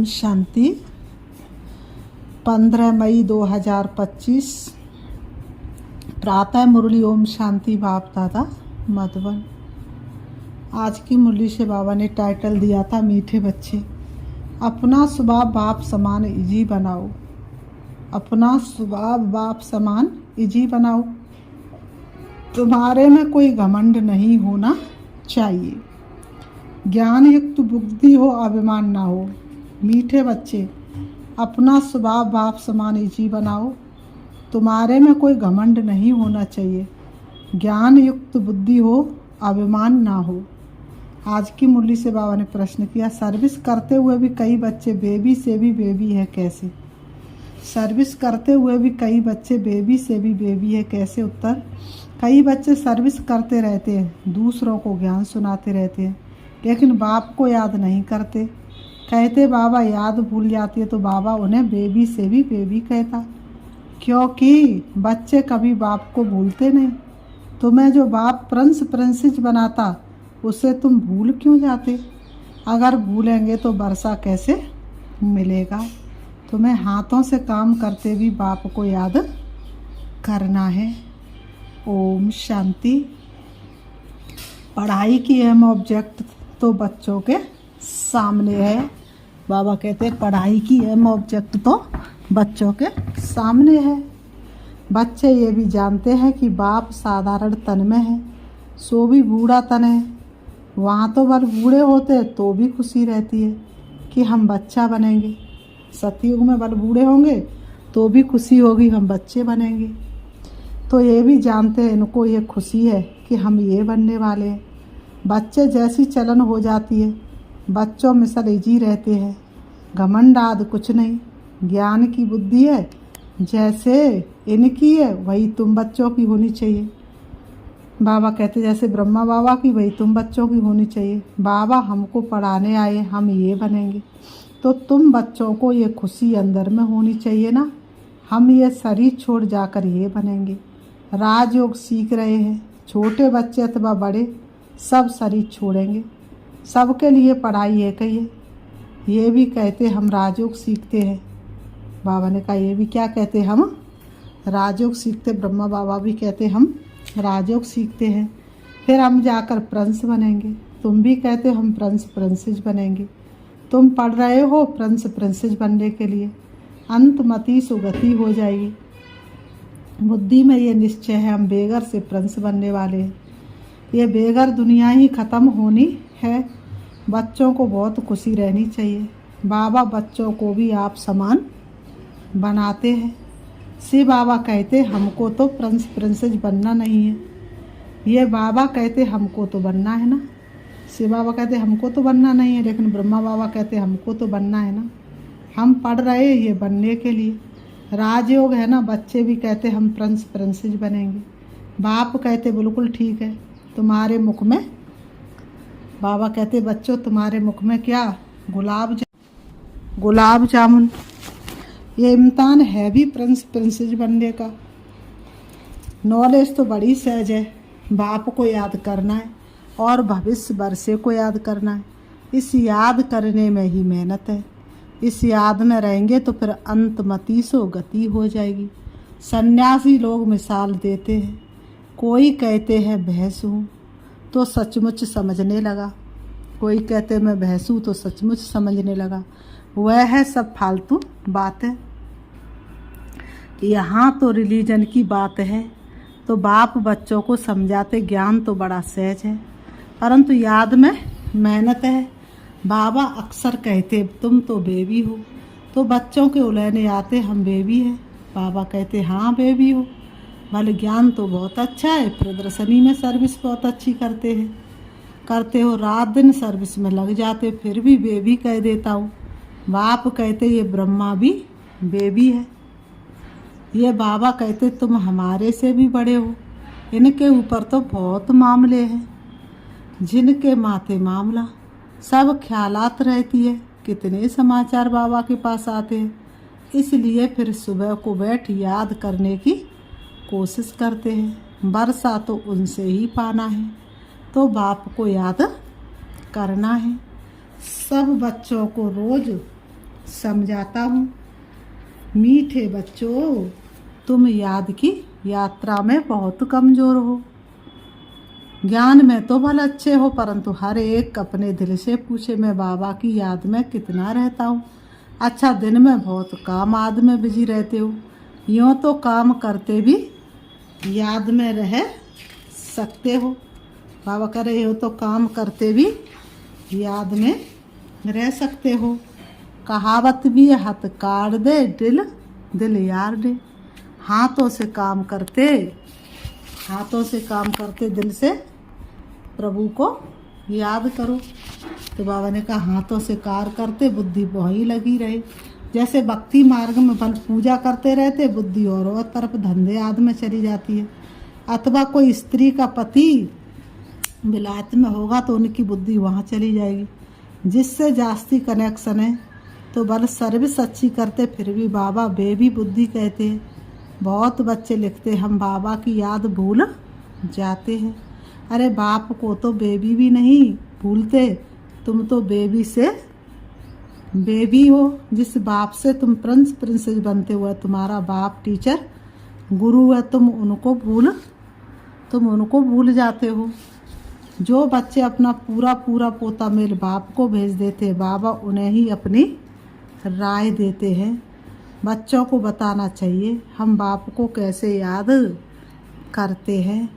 शांति। 15 मई 2025 प्रातः मुरली। ओम शांति। बाप दादा मधुबन। आज की मुरली से बाबा ने टाइटल दिया था, मीठे बच्चे अपना स्वभाव बाप समान इजी बनाओ। अपना स्वभाव बाप समान इजी बनाओ। तुम्हारे में कोई घमंड नहीं होना चाहिए। ज्ञान युक्त बुद्धि हो, अभिमान ना हो। मीठे बच्चे अपना स्वभाव बाप समान इजी बनाओ। तुम्हारे में कोई घमंड नहीं होना चाहिए। ज्ञान युक्त बुद्धि हो, अभिमान ना हो। आज की मुरली से बाबा ने प्रश्न किया, सर्विस करते हुए भी कई बच्चे बेबी से भी बेबी है कैसे? सर्विस करते हुए भी कई बच्चे बेबी से भी बेबी है कैसे? उत्तर, कई बच्चे सर्विस करते रहते हैं, दूसरों को ज्ञान सुनाते रहते हैं, लेकिन बाप को याद नहीं करते। कहते बाबा याद भूल जाती है, तो बाबा उन्हें बेबी से भी बेबी कहता, क्योंकि बच्चे कभी बाप को भूलते नहीं। तुम्हें जो बाप प्रिंस प्रिंसेस बनाता, उसे तुम भूल क्यों जाते? अगर भूलेंगे तो वर्षा कैसे मिलेगा? तुम्हें हाथों से काम करते भी बाप को याद करना है। ओम शांति। पढ़ाई की अहम ऑब्जेक्ट तो बच्चों के सामने है। बाबा कहते हैं पढ़ाई की अहम ऑब्जेक्ट तो बच्चों के सामने है। बच्चे ये भी जानते हैं कि बाप साधारण तन में है, सो भी बूढ़ा तन है। वहाँ तो बल बूढ़े होते तो भी खुशी रहती है कि हम बच्चा बनेंगे। सतयुग में बल बूढ़े होंगे तो भी खुशी होगी, हम बच्चे बनेंगे। तो ये भी जानते हैं, इनको ये खुशी है कि हम ये बनने वाले हैं। बच्चे जैसी चलन हो जाती है, बच्चों में सलेजी रहते हैं। घमंड आदि कुछ नहीं। ज्ञान की बुद्धि है, जैसे इनकी है वही तुम बच्चों की होनी चाहिए। बाबा कहते जैसे ब्रह्मा बाबा की, वही तुम बच्चों की होनी चाहिए। बाबा हमको पढ़ाने आए, हम ये बनेंगे, तो तुम बच्चों को ये खुशी अंदर में होनी चाहिए ना, हम ये शरीर छोड़ जाकर ये बनेंगे। राजयोग सीख रहे हैं, छोटे बच्चे अथवा बड़े सब शरीर छोड़ेंगे। सबके लिए पढ़ाई एक ही है। ये भी कहते हम राजयोग सीखते हैं। बाबा ने कहा ये भी क्या कहते, हम राजयोग सीखते। ब्रह्मा बाबा भी कहते हम राजयोग सीखते हैं, फिर हम जाकर प्रिंस बनेंगे। तुम भी कहते हम प्रिंस प्रिंसेस बनेंगे। तुम पढ़ रहे हो प्रिंस प्रिंसेस बनने के लिए। अंतमति सुगति हो जाएगी। बुद्धि में ये निश्चय है, हम बेघर से प्रिंस बनने वाले हैं। ये बेघर दुनिया ही ख़त्म होनी है। बच्चों को बहुत खुशी रहनी चाहिए। बाबा बच्चों को भी आप समान बनाते हैं। शिव बाबा कहते हमको तो प्रिंस प्रिंसेस बनना नहीं है। ये बाबा कहते हमको तो बनना है ना। शिव बाबा कहते हमको तो बनना नहीं है, लेकिन ब्रह्मा बाबा कहते हमको तो बनना है ना। हम पढ़ रहे हैं ये बनने के लिए। राजयोग है ना, बच्चे भी कहते हम प्रिंस प्रिंसेस बनेंगे। बाप कहते बिल्कुल ठीक है। तुम्हारे मुख में, बाबा कहते बच्चों तुम्हारे मुख में क्या, गुलाब जामुन। ये इम्तिहान है भी प्रिंस प्रिंसेस बनने का। नॉलेज तो बड़ी सहज है। बाप को याद करना है और भविष्य वर्षे को याद करना है। इस याद करने में ही मेहनत है। इस याद में रहेंगे तो फिर अंतमति सो गति हो जाएगी। सन्यासी लोग मिसाल देते हैं, कोई कहते हैं भैंस हूँ तो सचमुच समझने लगा, कोई कहते मैं भैंस हूँ तो सचमुच समझने लगा। वह है सब फालतू बातें। यहाँ तो रिलीजन की बात है, तो बाप बच्चों को समझाते। ज्ञान तो बड़ा सहज है, परंतु याद में मेहनत है। बाबा अक्सर कहते तुम तो बेबी हो, तो बच्चों के उलझने आते हम बेबी हैं। बाबा कहते हाँ बेबी हो। भले ज्ञान तो बहुत अच्छा है, प्रदर्शनी में सर्विस बहुत अच्छी करते हो, रात दिन सर्विस में लग जाते, फिर भी बेबी कह देता हूँ। बाप कहते ये ब्रह्मा भी बेबी है। ये बाबा कहते तुम हमारे से भी बड़े हो। इनके ऊपर तो बहुत मामले हैं, जिनके माथे मामला सब ख्यालात रहती है। कितने समाचार बाबा के पास आते हैं, इसलिए फिर सुबह को बैठ याद करने की कोशिश करते हैं। वर्षा तो उनसे ही पाना है, तो बाप को याद करना है। सब बच्चों को रोज़ समझाता हूँ। मीठे बच्चों, तुम याद की यात्रा में बहुत कमज़ोर हो। ज्ञान में तो भले अच्छे हो, परंतु हर एक अपने दिल से पूछे, मैं बाबा की याद में कितना रहता हूँ। अच्छा, दिन में बहुत काम आदि में बिजी रहते हो। यूँ तो काम करते भी याद में रह सकते हो। बाबा कह रहे हो तो काम करते भी याद में रह सकते हो। कहावत भी है, हाथ काट दे दिल दिल यार दे। हाथों से काम करते दिल से प्रभु को याद करो। तो बाबा ने कहा हाथों से कार्य करते बुद्धि वहीं लगी रहे। जैसे भक्ति मार्ग में बल पूजा करते रहते, बुद्धि और तरफ धंधे आदि में चली जाती है। अथवा कोई स्त्री का पति विलायत में होगा तो उनकी बुद्धि वहाँ चली जाएगी। जिससे जास्ती कनेक्शन है तो बल सर्विस अच्छी करते, फिर भी बाबा बेबी बुद्धि कहते हैं। बहुत बच्चे लिखते हम बाबा की याद भूल जाते हैं। अरे बाप को तो बेबी भी नहीं भूलते, तुम तो बेबी से बेबी हो। जिस बाप से तुम प्रिंस प्रिंसेस बनते हुए, तुम्हारा बाप टीचर गुरु है, तुम उनको भूल जाते हो। जो बच्चे अपना पूरा पोता मेल बाप को भेज देते, बाबा उन्हें ही अपनी राय देते हैं। बच्चों को बताना चाहिए हम बाप को कैसे याद करते हैं।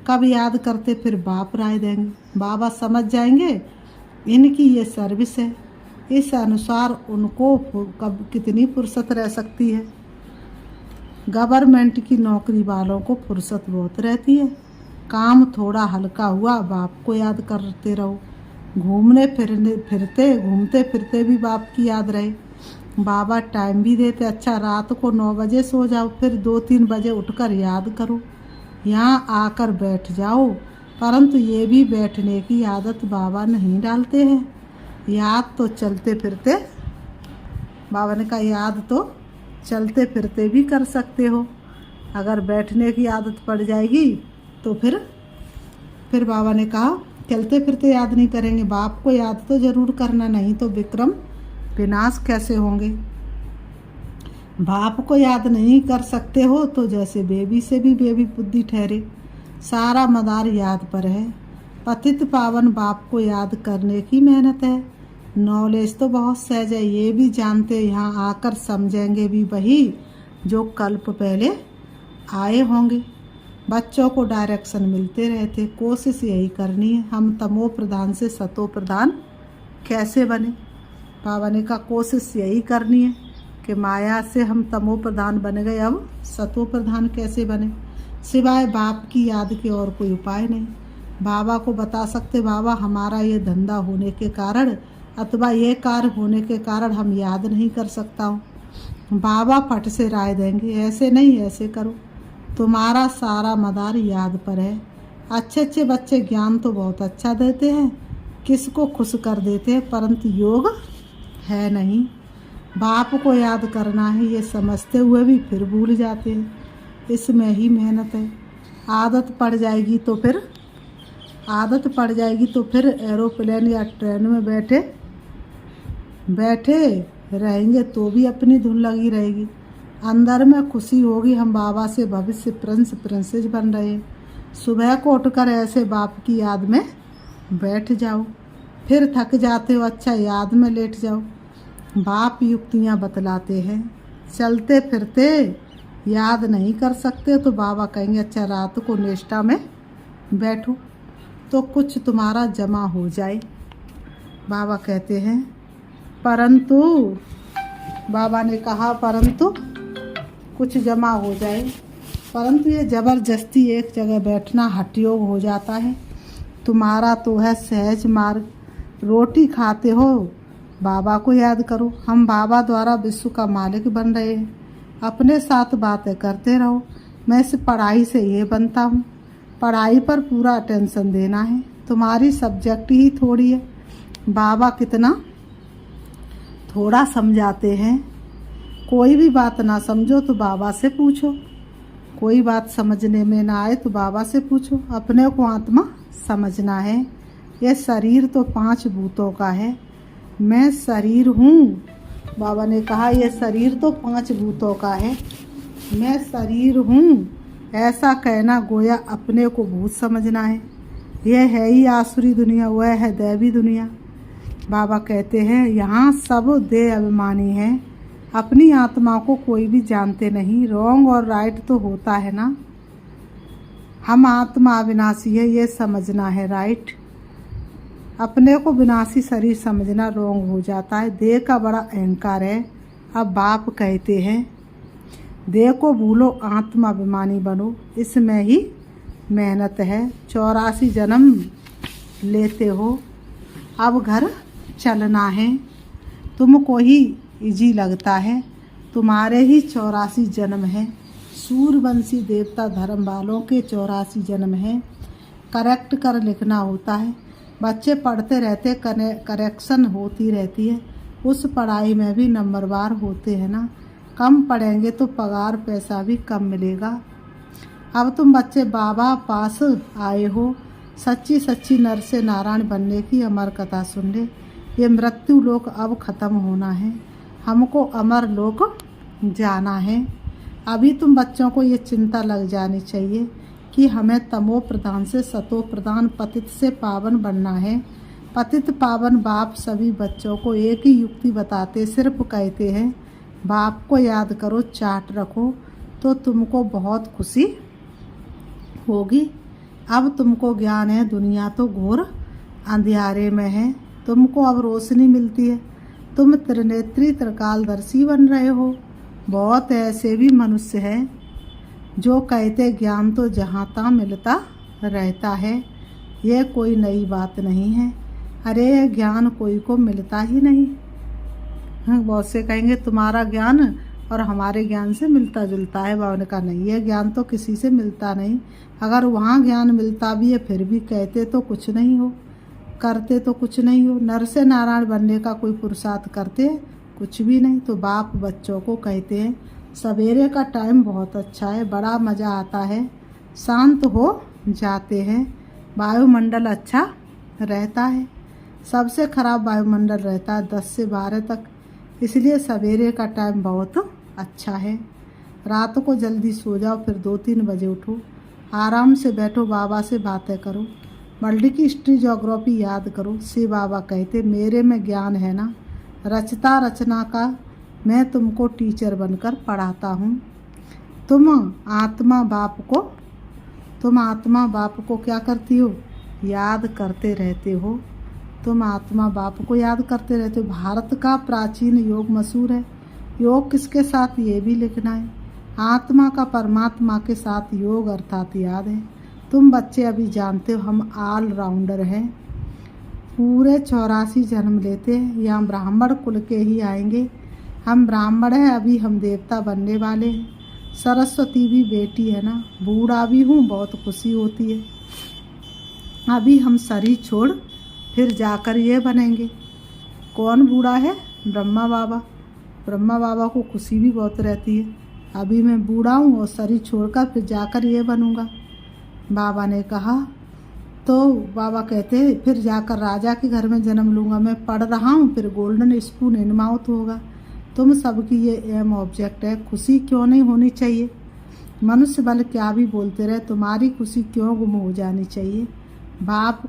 कब याद करते फिर बाप राय देंगे, बाबा समझ जाएंगे इनकी ये सर्विस है। इस अनुसार उनको कब कितनी फुर्सत रह सकती है। गवर्नमेंट की नौकरी वालों को फुर्सत बहुत रहती है। काम थोड़ा हल्का हुआ, बाप को याद करते रहो। घूमते फिरते भी बाप की याद रहे। बाबा टाइम भी देते, अच्छा रात को 9 बजे सो जाओ, फिर 2-3 बजे उठकर याद करो। यहाँ आकर बैठ जाओ, परंतु ये भी बैठने की आदत बाबा नहीं डालते हैं। याद तो चलते फिरते, बाबा ने कहा याद तो चलते फिरते भी कर सकते हो। अगर बैठने की आदत पड़ जाएगी तो फिर बाबा ने कहा चलते फिरते याद नहीं करेंगे। बाप को याद तो जरूर करना, नहीं तो विक्रम विनाश कैसे होंगे। बाप को याद नहीं कर सकते हो तो जैसे बेबी से भी बेबी बुद्धि ठहरे। सारा मदार याद पर है। पतित पावन बाप को याद करने की मेहनत है। नॉलेज तो बहुत सहज है, ये भी जानते यहाँ आकर समझेंगे भी वही जो कल्प पहले आए होंगे। बच्चों को डायरेक्शन मिलते रहते, कोशिश यही करनी है हम तमो प्रधान से सतो प्रधान कैसे बने। बाबा ने कहा कोशिश यही करनी है कि माया से हम तमो प्रधान बन गए, अब सतो प्रधान कैसे बने। सिवाय बाप की याद के और कोई उपाय नहीं। बाबा को बता सकते बाबा हमारा ये धंधा होने के कारण अथवा ये कार्य होने के कारण हम याद नहीं कर सकता हूँ। बाबा फट से राय देंगे, ऐसे नहीं ऐसे करो। तुम्हारा सारा मदार याद पर है। अच्छे बच्चे ज्ञान तो बहुत अच्छा देते हैं, किसको खुश कर देते हैं, परंतु योग है नहीं। बाप को याद करना है ये समझते हुए भी फिर भूल जाते हैं। इसमें ही मेहनत है। आदत पड़ जाएगी तो फिर एरोप्लेन या ट्रेन में बैठे रहेंगे तो भी अपनी धुन लगी रहेगी। अंदर में खुशी होगी हम बाबा से भविष्य प्रिंस प्रिंसेस बन रहे हैं। सुबह को उठकर ऐसे बाप की याद में बैठ जाओ, फिर थक जाते हो, अच्छा याद में लेट जाओ। बाप युक्तियाँ बतलाते हैं। चलते फिरते याद नहीं कर सकते तो बाबा कहेंगे अच्छा रात को निष्ठा में बैठो तो कुछ तुम्हारा जमा हो जाए। बाबा कहते हैं परंतु बाबा ने कहा परंतु कुछ जमा हो जाए, परंतु ये ज़बरदस्ती एक जगह बैठना हठयोग हो जाता है। तुम्हारा तो है सहज मार्ग। रोटी खाते हो बाबा को याद करो। हम बाबा द्वारा विश्व का मालिक बन रहे हैं। अपने साथ बातें करते रहो। मैं इस पढ़ाई से ये बनता हूँ, पढ़ाई पर पूरा अटेंशन देना है। तुम्हारी सब्जेक्ट ही थोड़ी है, बाबा कितना थोड़ा समझाते हैं। कोई भी बात ना समझो तो बाबा से पूछो, कोई बात समझने में ना आए तो बाबा से पूछो। अपने को आत्मा समझना है। यह शरीर तो 5 भूतों का है। मैं शरीर हूँ बाबा ने कहा ये शरीर तो 5 भूतों का है, मैं शरीर हूँ ऐसा कहना गोया अपने को भूत समझना है। यह है ही आसुरी दुनिया, वह है दैवी दुनिया। बाबा कहते हैं यहाँ सब देह अभिमानी हैं, अपनी आत्मा को कोई भी जानते नहीं। रॉन्ग और राइट तो होता है ना, हम आत्मा अविनाशी है ये समझना है राइट। अपने को विनाशी शरीर समझना रॉन्ग हो जाता है। देह का बड़ा अहंकार है। अब बाप कहते हैं देह को भूलो, आत्मा अभिमानी बनो, इसमें ही मेहनत है। 84 जन्म लेते हो, अब घर चलना है। तुमको ही इजी लगता है, तुम्हारे ही 84 जन्म है। सूर्यवंशी देवता धर्म वालों के 84 जन्म है। करेक्ट कर लिखना होता है। बच्चे पढ़ते रहते, करेक्शन होती रहती है। उस पढ़ाई में भी नंबरवार होते हैं ना। कम पढ़ेंगे तो पगार पैसा भी कम मिलेगा। अब तुम बच्चे बाबा पास आए हो, सच्ची सच्ची नर से नारायण बनने की अमर कथा सुन ले। ये मृत्यु लोक अब ख़त्म होना है, हमको अमर लोक जाना है। अभी तुम बच्चों को ये चिंता लग जानी चाहिए कि हमें तमो प्रधान से सतो प्रधान, पतित से पावन बनना है। पतित पावन बाप सभी बच्चों को एक ही युक्ति बताते, सिर्फ कहते हैं बाप को याद करो, चाट रखो तो तुमको बहुत खुशी होगी। अब तुमको ज्ञान है, दुनिया तो घोर अंधियारे में है, तुमको अब रोशनी मिलती है। तुम त्रिनेत्री त्रिकालदर्शी बन रहे हो। बहुत ऐसे भी मनुष्य हैं जो कहते ज्ञान तो जहाँ तहाँ मिलता रहता है, यह कोई नई बात नहीं है। अरे यह ज्ञान कोई को मिलता ही नहीं। बहुत से कहेंगे तुम्हारा ज्ञान और हमारे ज्ञान से मिलता जुलता है। बाबा ने कहा नहीं, यह ज्ञान तो किसी से मिलता नहीं। अगर वहाँ ज्ञान मिलता भी है फिर भी कहते तो कुछ नहीं हो, करते तो कुछ नहीं हो। नर से नारायण बनने का कोई पुरुषार्थ करते कुछ भी नहीं। तो बाप बच्चों को कहते हैं सवेरे का टाइम बहुत अच्छा है, बड़ा मज़ा आता है, शांत हो जाते हैं, वायुमंडल अच्छा रहता है। सबसे ख़राब वायुमंडल रहता है 10 से 12 तक, इसलिए सवेरे का टाइम बहुत अच्छा है। रात को जल्दी सो जाओ, फिर 2-3 बजे उठो, आराम से बैठो, बाबा से बातें करो, वर्ल्ड की हिस्ट्री ज्योग्राफी याद करो। शिव बाबा कहते मेरे में ज्ञान है ना, रचता रचना का मैं तुमको टीचर बनकर पढ़ाता हूँ। तुम आत्मा बाप को क्या करती हो, याद करते रहते हो। तुम आत्मा बाप को याद करते रहते हो। भारत का प्राचीन योग मशहूर है। योग किसके साथ ये भी लिखना है, आत्मा का परमात्मा के साथ योग अर्थात याद है। तुम बच्चे अभी जानते हो हम ऑल राउंडर हैं, पूरे 84 जन्म लेते हैं। यहाँ ब्राह्मण कुल के ही आएंगे। हम ब्राह्मण हैं, अभी हम देवता बनने वाले हैं। सरस्वती भी बेटी है ना, बूढ़ा भी हूँ, बहुत खुशी होती है। अभी हम शरीर छोड़ फिर जाकर ये बनेंगे। कौन बूढ़ा है, ब्रह्मा बाबा। ब्रह्मा बाबा को खुशी भी बहुत रहती है, अभी मैं बूढ़ा हूँ और शरीर छोड़कर फिर जाकर ये बनूँगा। बाबा ने कहा तो बाबा कहते फिर जाकर राजा के घर में जन्म लूँगा। मैं पढ़ रहा हूँ, फिर गोल्डन स्पून इन माउथ होगा। तुम सबकी ये एम ऑब्जेक्ट है। खुशी क्यों नहीं होनी चाहिए। मनुष्य बल क्या भी बोलते रहे, तुम्हारी खुशी क्यों गुम हो जानी चाहिए। बाप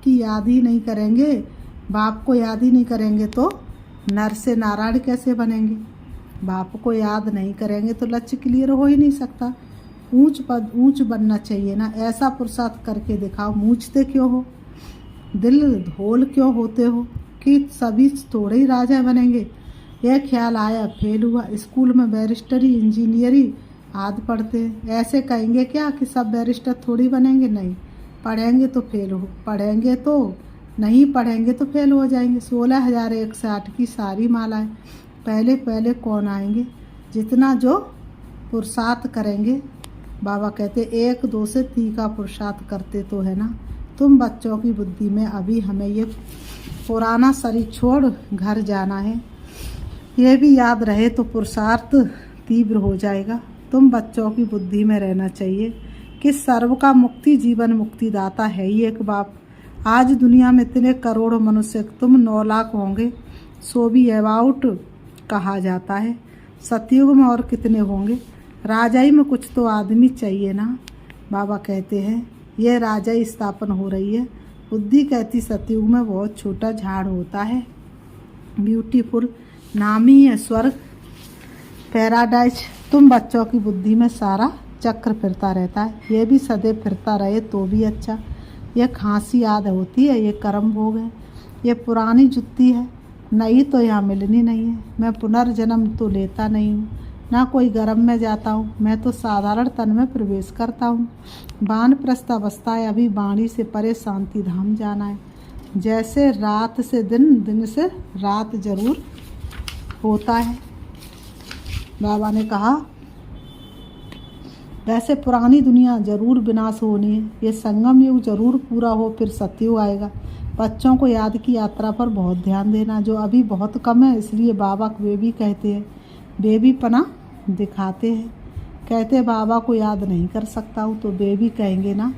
की याद ही नहीं करेंगे, बाप को याद ही नहीं करेंगे तो नर से नारायण कैसे बनेंगे। बाप को याद नहीं करेंगे तो लक्ष्य क्लियर हो ही नहीं सकता। ऊंच बनना चाहिए ना, ऐसा पुरुषार्थ करके दिखाओ। मूंछते क्यों हो, दिल धोल क्यों होते हो कि सभी थोड़े ही राजा बनेंगे। यह ख्याल आया, फेल हुआ। स्कूल में बैरिस्टरी इंजीनियरिंग आदि पढ़ते हैं, ऐसे कहेंगे क्या कि सब बैरिस्टर थोड़ी बनेंगे। नहीं, पढ़ेंगे तो फेल हो, पढ़ेंगे तो नहीं पढ़ेंगे तो फेल हो जाएंगे। 16,160 की सारी मालाएं पहले कौन आएंगे, जितना जो पुरुषार्थ करेंगे। बाबा कहते 1-2 से 3 का पुरुषार्थ करते तो है ना। तुम बच्चों की बुद्धि में अभी हमें ये पुराना शरीर छोड़ घर जाना है, ये भी याद रहे तो पुरुषार्थ तीव्र हो जाएगा। तुम बच्चों की बुद्धि में रहना चाहिए कि सर्व का मुक्ति जीवन मुक्तिदाता है ही एक बाप। आज दुनिया में इतने करोड़ों मनुष्य, तुम 9 लाख होंगे, सो भी अबाउट कहा जाता है। सतयुग में और कितने होंगे, राजाई में कुछ तो आदमी चाहिए ना। बाबा कहते हैं यह राजाई स्थापन हो रही है। बुद्धि कहती सतयुग में बहुत छोटा झाड़ होता है। ब्यूटीफुल नाम ही है स्वर्ग, पैराडाइज। तुम बच्चों की बुद्धि में सारा चक्र फिरता रहता है, ये भी सदैव फिरता रहे तो भी अच्छा। यह खांसी याद होती है, ये कर्म भोग है, ये पुरानी जुत्ती है, नई तो यहाँ मिलनी नहीं है। मैं पुनर्जन्म तो लेता नहीं हूँ, ना कोई गर्भ में जाता हूँ, मैं तो साधारण तन में प्रवेश करता हूँ। वानप्रस्थ अवस्था है, अभी वाणी से परे शांति धाम जाना है। जैसे रात से दिन, दिन से रात जरूर होता है। बाबा ने कहा वैसे पुरानी दुनिया जरूर विनाश होनी है, ये संगम युग जरूर पूरा हो, फिर सतयुग आएगा। बच्चों को याद की यात्रा पर बहुत ध्यान देना, जो अभी बहुत कम है, इसलिए बाबा को बेबी कहते हैं। बेबी पना दिखाते हैं, कहते बाबा को याद नहीं कर सकता हूँ, तो बेबी कहेंगे ना।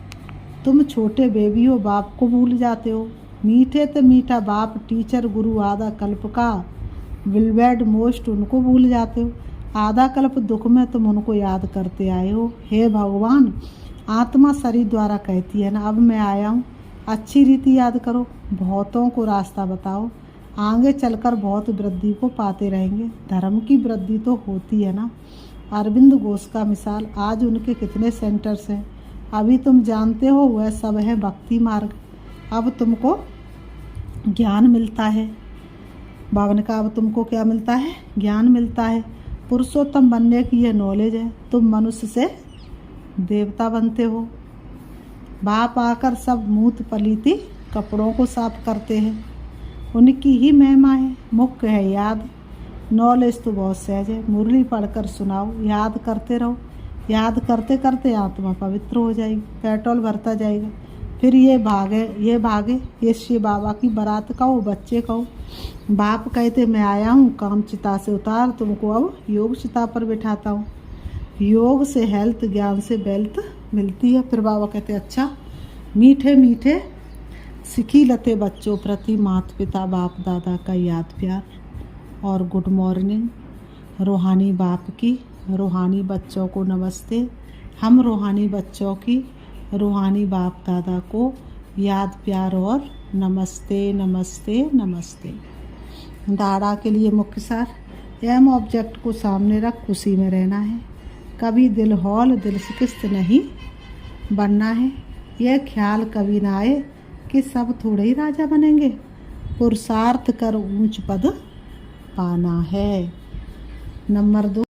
तुम छोटे बेबी हो, बाप को भूल जाते हो। मीठे तो मीठा बाप, टीचर गुरु आधा कल्प का विलवेड मोस्ट, उनको भूल जाते हो। आधा कल्प दुख में तुम उनको याद करते आए हो। हे भगवान, आत्मा शरीर द्वारा कहती है ना, अब मैं आया हूँ, अच्छी रीति याद करो, बहुतों को रास्ता बताओ, आगे चलकर बहुत वृद्धि को पाते रहेंगे। धर्म की वृद्धि तो होती है ना। अरविंद घोष का मिसाल, आज उनके कितने सेंटर्स हैं, अभी तुम जानते हो, वह सब है भक्ति मार्ग। अब तुमको ज्ञान मिलता है। बाबा ने कहा अब तुमको क्या मिलता है, ज्ञान मिलता है। पुरुषोत्तम बनने की यह नॉलेज है, तुम मनुष्य से देवता बनते हो। बाप आकर सब मूत पलीती कपड़ों को साफ करते हैं, उनकी ही महिमा है। मुख्य है याद, नॉलेज तो बहुत सहज है। मुरली पढ़कर सुनाओ, याद करते रहो, याद करते करते आत्मा पवित्र हो जाएगी, पेट्रोल भरता जाएगा। फिर ये भागे ये शिव बाबा की बारात कहो, बच्चे कहो। बाप कहते मैं आया हूँ, काम चिता से उतार, तुमको अब योग चिता पर बिठाता हूँ। योग से हेल्थ, ज्ञान से वेल्थ मिलती है। फिर बाबा कहते अच्छा, मीठे मीठे सिखी लते बच्चों प्रति माता पिता बाप दादा का याद प्यार और गुड मॉर्निंग। रूहानी बाप की रूहानी बच्चों को नमस्ते। हम रूहानी बच्चों की रूहानी बाप दादा को याद प्यार और नमस्ते नमस्ते नमस्ते। दादा के लिए मुख्य सार, एम ऑब्जेक्ट को सामने रख खुशी में रहना है, कभी दिल हौल दिल शिकस्त नहीं बनना है। यह ख्याल कभी ना आए कि सब थोड़े ही राजा बनेंगे, पुरुषार्थ कर ऊंच पद पाना है। नंबर 2,